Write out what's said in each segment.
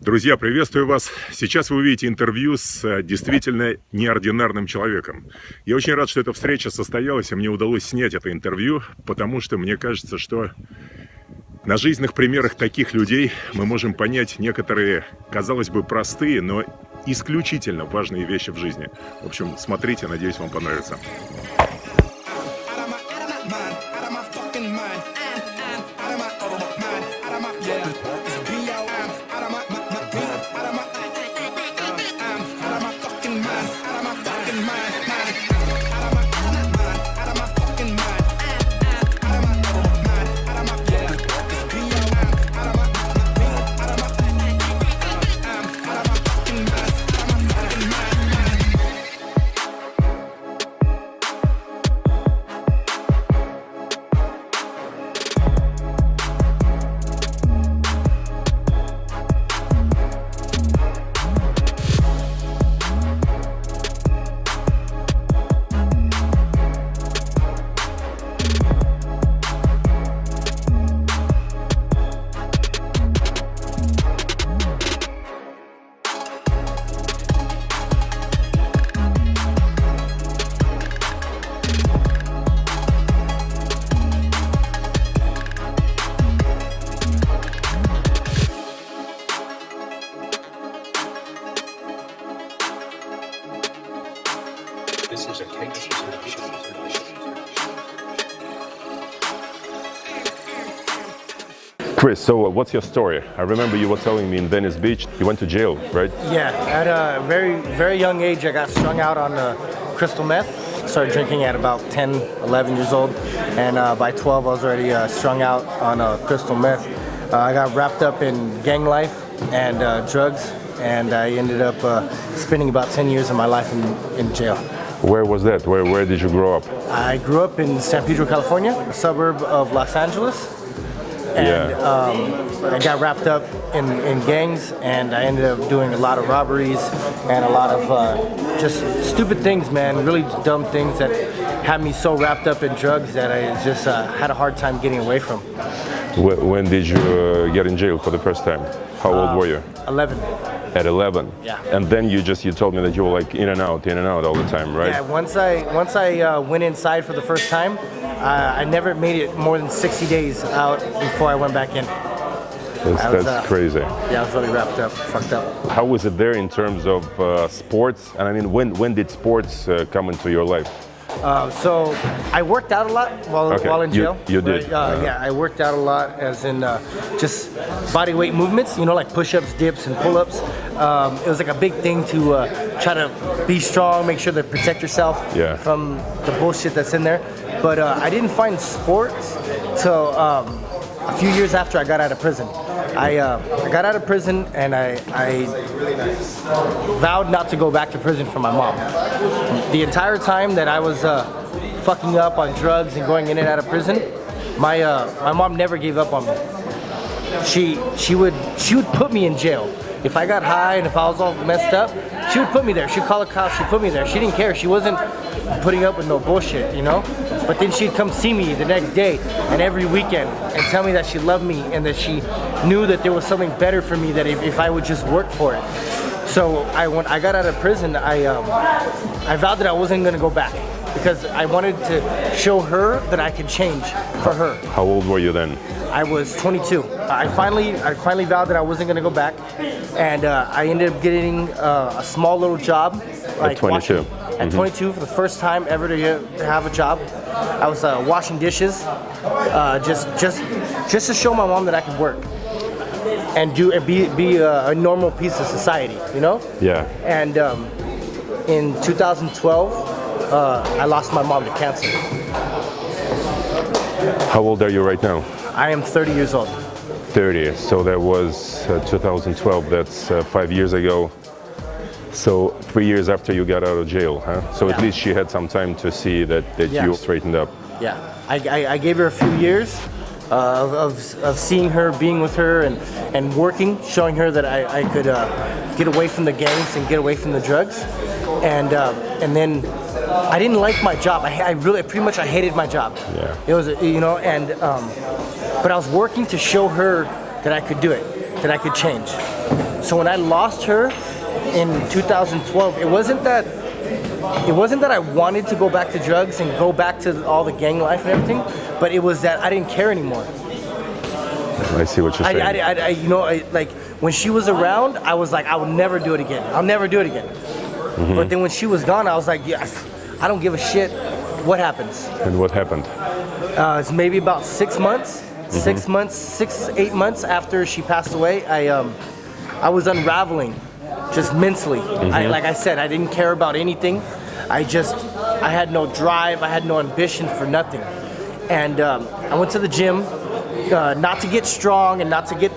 Друзья, приветствую вас. Сейчас вы увидите интервью с действительно неординарным человеком. Я очень рад, что эта встреча состоялась, и мне удалось снять это интервью, потому что мне кажется, что на жизненных примерах таких людей мы можем понять некоторые, казалось бы, простые, но исключительно важные вещи в жизни. В общем, смотрите, надеюсь, вам понравится. Chris, so what's your story? I remember you were telling me in Venice Beach, you went to jail, right? Yeah, at a very young age, I got strung out on crystal meth. Started drinking at about 10, 11 years old, and by 12, I was already strung out on crystal meth. I got wrapped up in gang life and drugs, and I ended up spending about 10 years of my life in jail. Where was that? Where did you grow up? I grew up in San Pedro, California, a suburb of Los Angeles. And I got wrapped up in gangs, and I ended up doing a lot of robberies and a lot of just stupid things, man, really dumb things that had me so wrapped up in drugs that I just had a hard time getting away from. When did you get in jail for the first time? How old were you? 11. At 11? Yeah. And then you told me that you were like in and out all the time, right? Yeah, once I went inside for the first time, I never made it more than 60 days out before I went back in. That's crazy. Yeah, I was really wrapped up, fucked up. How was it there in terms of sports? And I mean, when did sports come into your life? So I worked out a lot while in jail. You did? Right? Yeah, I worked out a lot, as in just body weight movements, you know, like push-ups, dips, and pull-ups. It was like a big thing to try to be strong, make sure to protect yourself from the bullshit that's in there. But I didn't find sports till a few years after I got out of prison. I got out of prison, and I vowed not to go back to prison for my mom. The entire time that I was fucking up on drugs and going in and out of prison, my mom never gave up on me. She would put me in jail. If I got high and if I was all messed up, she would put me there. She'd call the cops, she'd put me there. She didn't care. She wasn't putting up with no bullshit, you know? But then she'd come see me the next day and every weekend and tell me that she loved me and that she knew that there was something better for me, that if I would just work for it. So when I got out of prison, I vowed that I wasn't gonna go back, because I wanted to show her that I could change for her. How old were you then? I was 22. I finally vowed that I wasn't gonna go back, and I ended up getting a small little job. Like at 22. At 22, for the first time ever to have a job, I was washing dishes, just to show my mom that I could work and be a normal piece of society, you know? Yeah. And in 2012, I lost my mom to cancer. How old are you right now? I am 30 years old. 30. So that was 2012. That's 5 years ago. So 3 years after you got out of jail, huh? So at least she had some time to see that you straightened up. Yeah, I gave her a few years of seeing her, being with her, and working, showing her that I could get away from the gangs and get away from the drugs. And then I didn't like my job. I hated my job. Yeah. It was, you know, and but I was working to show her that I could do it, that I could change. So when I lost her in 2012, it wasn't that I wanted to go back to drugs and go back to all the gang life and everything, but it was that I didn't care anymore. I see what you're saying. You know, like when she was around, I was like, I would never do it again. I'll never do it again. But then when she was gone, I was like, yeah, I don't give a shit what happens. And what happened? It's maybe about 6 months, 8 months after she passed away. I was unraveling, just mentally. Like I said, I didn't care about anything. I had no drive. I had no ambition for nothing. And I went to the gym, not to get strong and not to get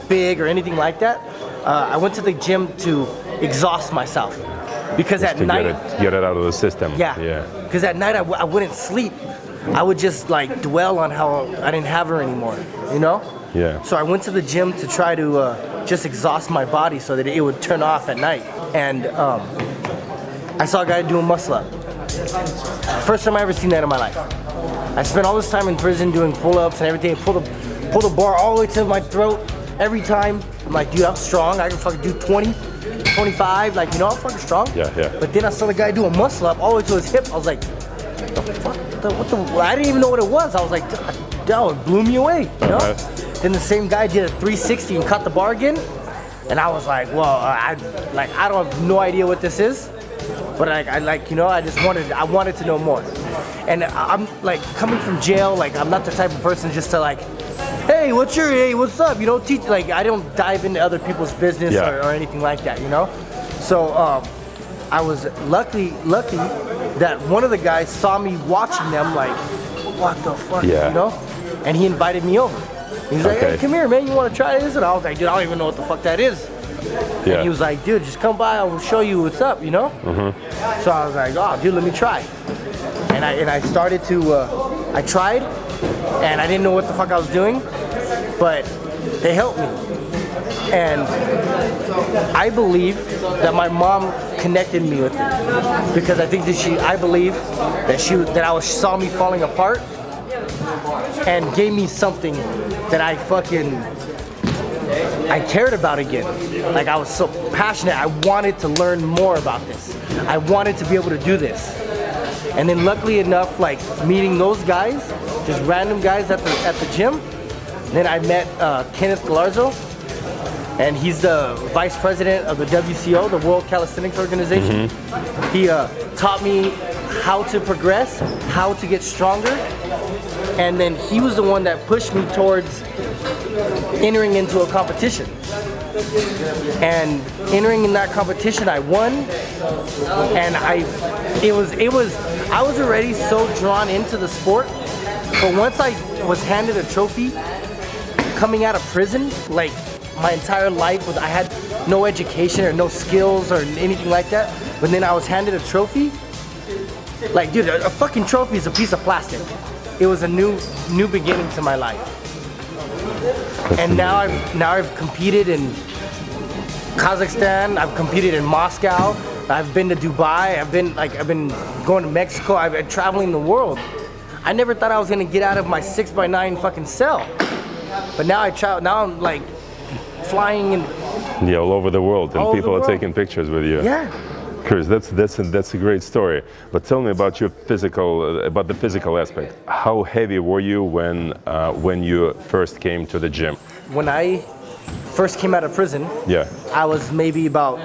big or anything like that. I went to the gym to exhaust myself. Because just at night, get it out of the system. Yeah. Because at night I wouldn't sleep. I would just like dwell on how I didn't have her anymore, you know? Yeah. So I went to the gym to try to just exhaust my body so that it would turn off at night. And I saw a guy doing muscle up. First time I ever seen that in my life. I spent all this time in prison doing pull-ups and everything. Pull the bar all the way to my throat every time. I'm like, dude, I'm strong. I can fucking do 20. 25, like, you know, I'm fucking strong. Yeah. But then I saw the guy do a muscle up all the way to his hip. I was like, the fuck? What the? I didn't even know what it was. I was like, that it blew me away, you know? Then the same guy did a 360 and cut the bar again. And I was like, well, I don't have no idea what this is. But you know, I wanted to know more. And I'm like, coming from jail, like, I'm not the type of person just to like, hey, what's up? You know, like, I don't dive into other people's business or anything like that, you know? So I was lucky that one of the guys saw me watching them like, what the fuck, you know? And he invited me over. He's like, hey, come here, man, you want to try this? And I was like, dude, I don't even know what the fuck that is. And he was like, dude, just come by, I will show you what's up, you know? So I was like, oh, dude, let me try. And I started to, I tried, and I didn't know what the fuck I was doing, but they helped me. And I believe that my mom connected me with it, because I think that I believe that saw me falling apart and gave me something that I cared about again. Like, I was so passionate. I wanted to learn more about this. I wanted to be able to do this. And then luckily enough, like, meeting those guys, just random guys at the gym. Then I met Kenneth Galarzo, and he's the vice president of the WCO, the World Calisthenics Organization. He taught me how to progress, how to get stronger, and then he was the one that pushed me towards entering into a competition. And entering in that competition, I won, and I was already so drawn into the sport, but once I was handed a trophy coming out of prison, like, my entire life I had no education or no skills or anything like that, but then I was handed a trophy. Like, dude, a fucking trophy is a piece of plastic. It was a new beginning to my life. And now I've competed in Kazakhstan, I've competed in Moscow, I've been to Dubai, I've been going to Mexico, I've been traveling the world. I never thought I was gonna get out of my 6x9 fucking cell. But now I'm like flying and all over the world, and people are taking pictures with you. Yeah. Chris, that's a great story. But tell me about the physical aspect. How heavy were you when you first came to the gym? When I first came out of prison, I was maybe about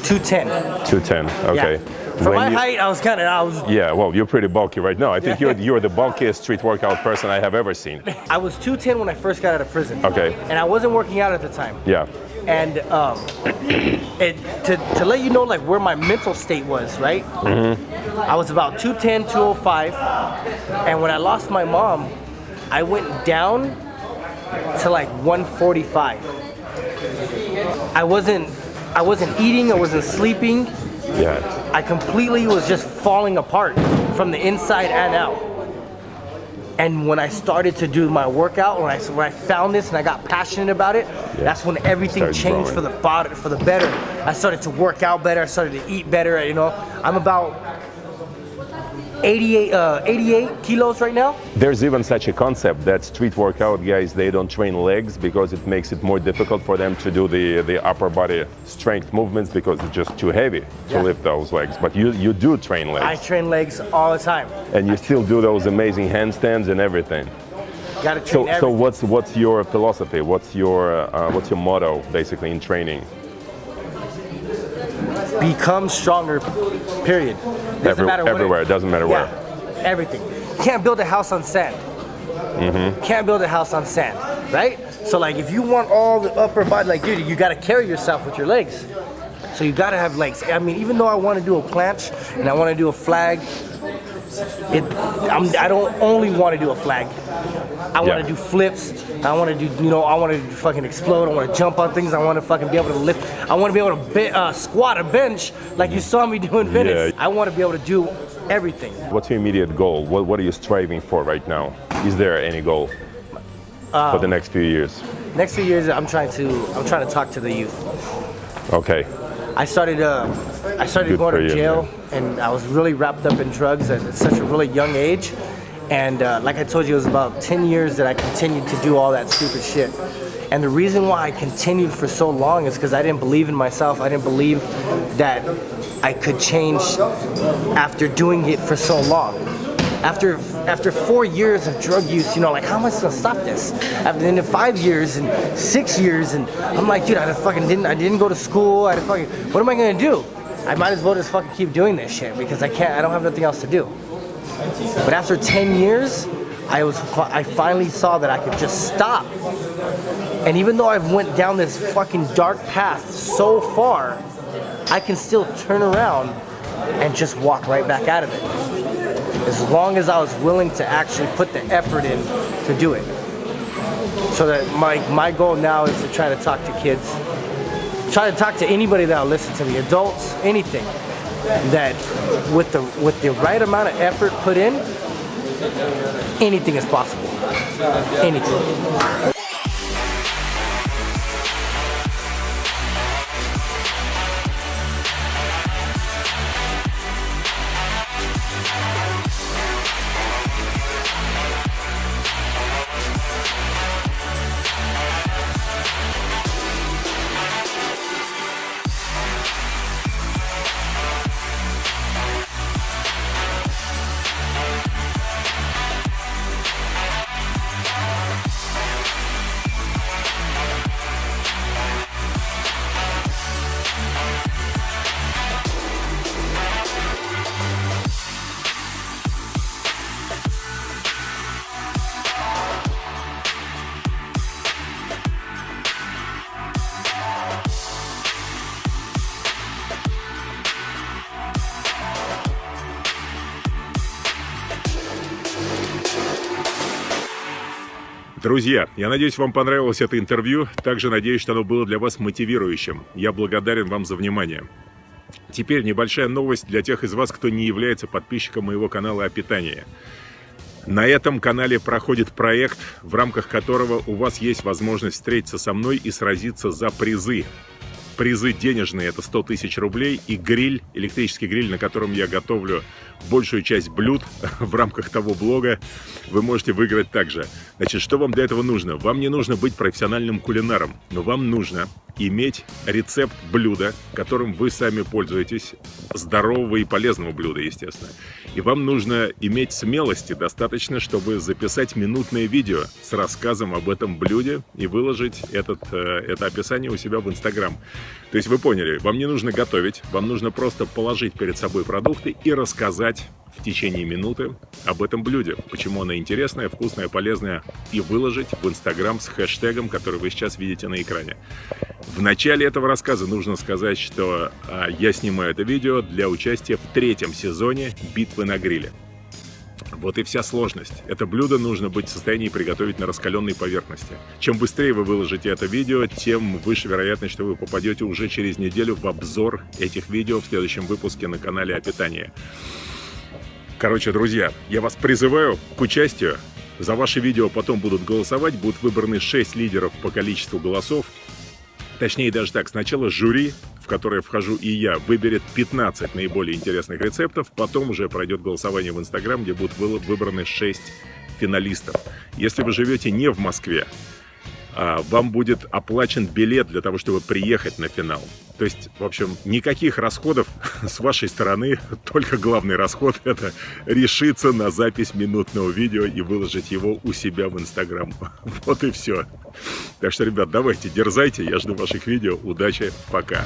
210. 210. Okay. Yeah. For my height, I was. Yeah, well, you're pretty bulky right now. I think you're the bulkiest street workout person I have ever seen. I was 210 when I first got out of prison. Okay. And I wasn't working out at the time. Yeah. And to let you know, like, where my mental state was, right? I was about 210, 205, and when I lost my mom, I went down to like 145. I wasn't eating, I wasn't sleeping. Yeah. I completely was just falling apart from the inside and out. And when I started to do my workout, when I found this and I got passionate about it, that's when everything changed for the better. I started to work out better. I started to eat better. You know, I'm about 88 kilos right now. There's even such a concept that street workout guys, they don't train legs because it makes it more difficult for them to do the upper body strength movements because it's just too heavy to lift those legs. But you do train legs. I train legs all the time. And you still do those amazing handstands and everything. Gotta train So what's your philosophy? What's your motto basically in training? Become stronger, period. Doesn't matter everywhere, it doesn't matter where. Everything. You can't build a house on sand. Can't build a house on sand, right? So like if you want all the upper body, like dude, you gotta carry yourself with your legs. So you gotta have legs. I mean, even though I wanna do a planche and I wanna do a flag, I don't only wanna do a flag. I wanna do flips. I wanna do, I wanna fucking explode. I wanna jump on things. I wanna fucking be able to lift. I wanna be able to squat a bench like you saw me do in Venice. Yeah. I wanna be able to do everything. What's your immediate goal? What are you striving for right now? Is there any goal for the next few years? Next few years, I'm trying to talk to the youth. Okay. I started Good going for to you, jail, man. and I was really wrapped up in drugs at such a really young age. And like I told you, it was about 10 years that I continued to do all that stupid shit. And the reason why I continued for so long is because I didn't believe in myself. I didn't believe that I could change after doing it for so long. After 4 years of drug use, like how am I gonna stop this? After in 5 years and 6 years, and I'm like, dude, I didn't go to school. What am I gonna do? I might as well just fucking keep doing this shit because I don't have nothing else to do. But after 10 years, I finally saw that I could just stop. And even though I've went down this fucking dark path so far, I can still turn around and just walk right back out of it. As long as I was willing to actually put the effort in to do it. So that my goal now is to try to talk to kids. Try to talk to anybody that'll listen to me, adults, anything. That with the right amount of effort put in, anything is possible. Anything. Друзья, я надеюсь, вам понравилось это интервью. Также надеюсь, что оно было для вас мотивирующим. Я благодарен вам за внимание. Теперь небольшая новость для тех из вас, кто не является подписчиком моего канала о питании. На этом канале проходит проект, в рамках которого у вас есть возможность встретиться со мной и сразиться за призы. Призы денежные — это 100 тысяч рублей, и гриль, электрический гриль, на котором я готовлю большую часть блюд в рамках того блога, вы можете выиграть также. Значит, что вам для этого нужно? Вам не нужно быть профессиональным кулинаром, но вам нужно иметь рецепт блюда, которым вы сами пользуетесь, здорового и полезного блюда, естественно. И вам нужно иметь смелости достаточно, чтобы записать минутное видео с рассказом об этом блюде и выложить это описание у себя в Инстаграм. То есть вы поняли, вам не нужно готовить, вам нужно просто положить перед собой продукты и рассказать в течение минуты об этом блюде, почему оно интересное, вкусное, полезное, и выложить в Инстаграм с хэштегом, который вы сейчас видите на экране. В начале этого рассказа нужно сказать, что я снимаю это видео для участия в 3-м сезоне «Битвы на гриле». Вот и вся сложность. Это блюдо нужно быть в состоянии приготовить на раскаленной поверхности. Чем быстрее вы выложите это видео, тем выше вероятность, что вы попадете уже через неделю в обзор этих видео в следующем выпуске на канале о питании. Короче, друзья, я вас призываю к участию. За ваши видео потом будут голосовать, будут выбраны 6 лидеров по количеству голосов. Точнее, даже так, сначала жюри в которое вхожу и я, выберет 15 наиболее интересных рецептов. Потом уже пройдет голосование в Инстаграм, где будут выбраны 6 финалистов. Если вы живете не в Москве, вам будет оплачен билет для того, чтобы приехать на финал. То есть, в общем, никаких расходов с вашей стороны, только главный расход — это решиться на запись минутного видео и выложить его у себя в Инстаграм. Вот и все. Так что, ребят, давайте, дерзайте, я жду ваших видео. Удачи, пока!